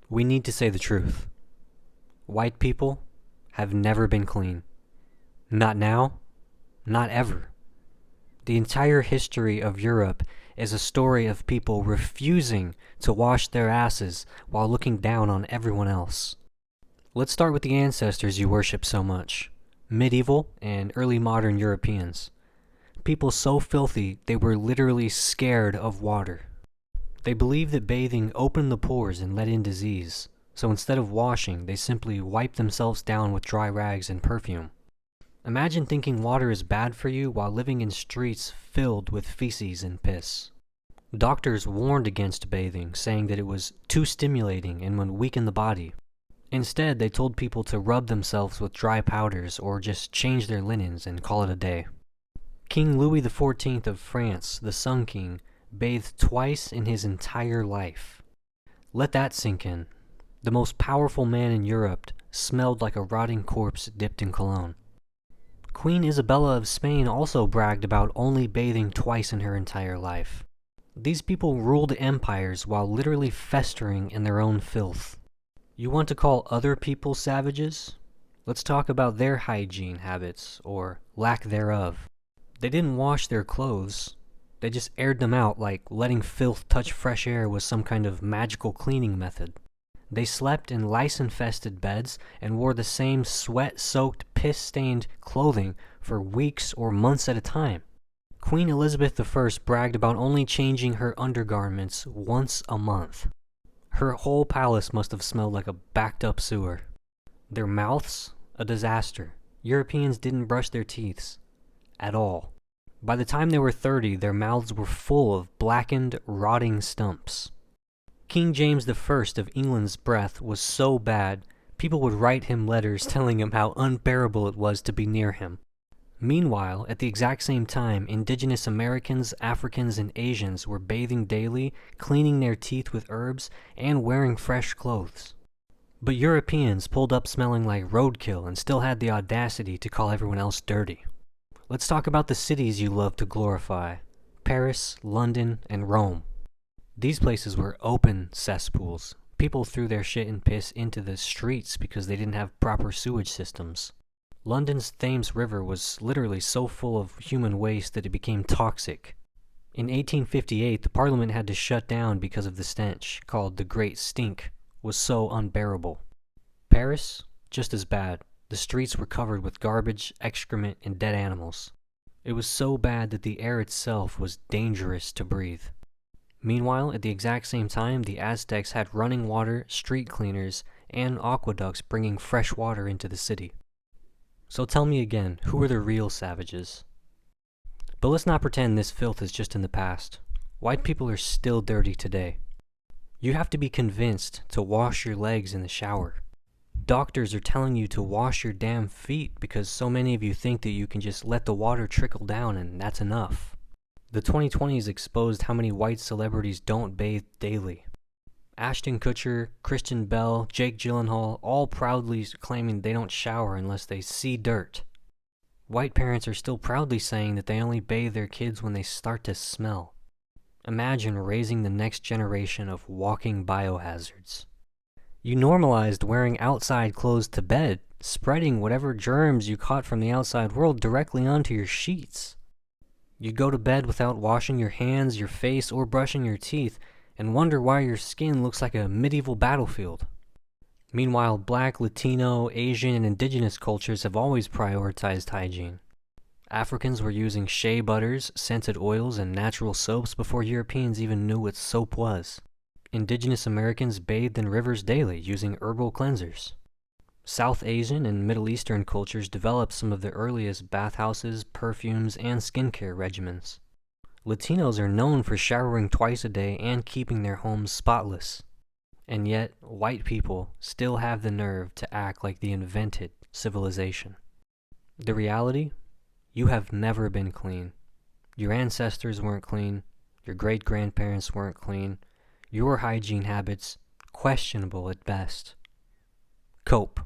We need to say the truth. White people have never been clean. Not now, not ever. The entire history of Europe is a story of people refusing to wash their asses while looking down on everyone else. Let's start with the ancestors you worship so much. Medieval and early modern Europeans. People so filthy they were literally scared of water. They believed that bathing opened the pores and let in disease, so instead of washing, they simply wiped themselves down with dry rags and perfume. Imagine thinking water is bad for you while living in streets filled with feces and piss. Doctors warned against bathing, saying that it was too stimulating and would weaken the body. Instead, they told people to rub themselves with dry powders or just change their linens and call it a day. King Louis XIV of France, the Sun King, bathed twice in his entire life. Let that sink in. The most powerful man in Europe smelled like a rotting corpse dipped in cologne. Queen Isabella of Spain also bragged about only bathing twice in her entire life. These people ruled empires while literally festering in their own filth. You want to call other people savages? Let's talk about their hygiene habits, or lack thereof. They didn't wash their clothes. They just aired them out like letting filth touch fresh air was some kind of magical cleaning method. They slept in lice-infested beds and wore the same sweat-soaked, piss-stained clothing for weeks or months at a time. Queen Elizabeth I bragged about only changing her undergarments once a month. Her whole palace must have smelled like a backed-up sewer. Their mouths? A disaster. Europeans didn't brush their teeth. At all. By the time they were 30, their mouths were full of blackened, rotting stumps. King James I of England's breath was so bad, people would write him letters telling him how unbearable it was to be near him. Meanwhile, at the exact same time, indigenous Americans, Africans, and Asians were bathing daily, cleaning their teeth with herbs, and wearing fresh clothes. But Europeans pulled up smelling like roadkill and still had the audacity to call everyone else dirty. Let's talk about the cities you love to glorify. Paris, London, and Rome. These places were open cesspools. People threw their shit and piss into the streets because they didn't have proper sewage systems. London's Thames River was literally so full of human waste that it became toxic. In 1858, the Parliament had to shut down because of the stench, called the Great Stink, was so unbearable. Paris? Just as bad. The streets were covered with garbage, excrement, and dead animals. It was so bad that the air itself was dangerous to breathe. Meanwhile, at the exact same time, the Aztecs had running water, street cleaners, and aqueducts bringing fresh water into the city. So tell me again, who are the real savages? But let's not pretend this filth is just in the past. White people are still dirty today. You have to be convinced to wash your legs in the shower. Doctors are telling you to wash your damn feet because so many of you think that you can just let the water trickle down and that's enough. The 2020s exposed how many white celebrities don't bathe daily. Ashton Kutcher, Kristen Bell, Jake Gyllenhaal, all proudly claiming they don't shower unless they see dirt. White parents are still proudly saying that they only bathe their kids when they start to smell. Imagine raising the next generation of walking biohazards. You normalized wearing outside clothes to bed, spreading whatever germs you caught from the outside world directly onto your sheets. You'd go to bed without washing your hands, your face, or brushing your teeth, and wonder why your skin looks like a medieval battlefield. Meanwhile, Black, Latino, Asian, and indigenous cultures have always prioritized hygiene. Africans were using shea butters, scented oils, and natural soaps before Europeans even knew what soap was. Indigenous Americans bathed in rivers daily using herbal cleansers. South Asian and Middle Eastern cultures developed some of the earliest bathhouses, perfumes, and skincare regimens. Latinos are known for showering twice a day and keeping their homes spotless. And yet, white people still have the nerve to act like they invented civilization. The reality? You have never been clean. Your ancestors weren't clean. Your great-grandparents weren't clean. Your hygiene habits, questionable at best. Cope.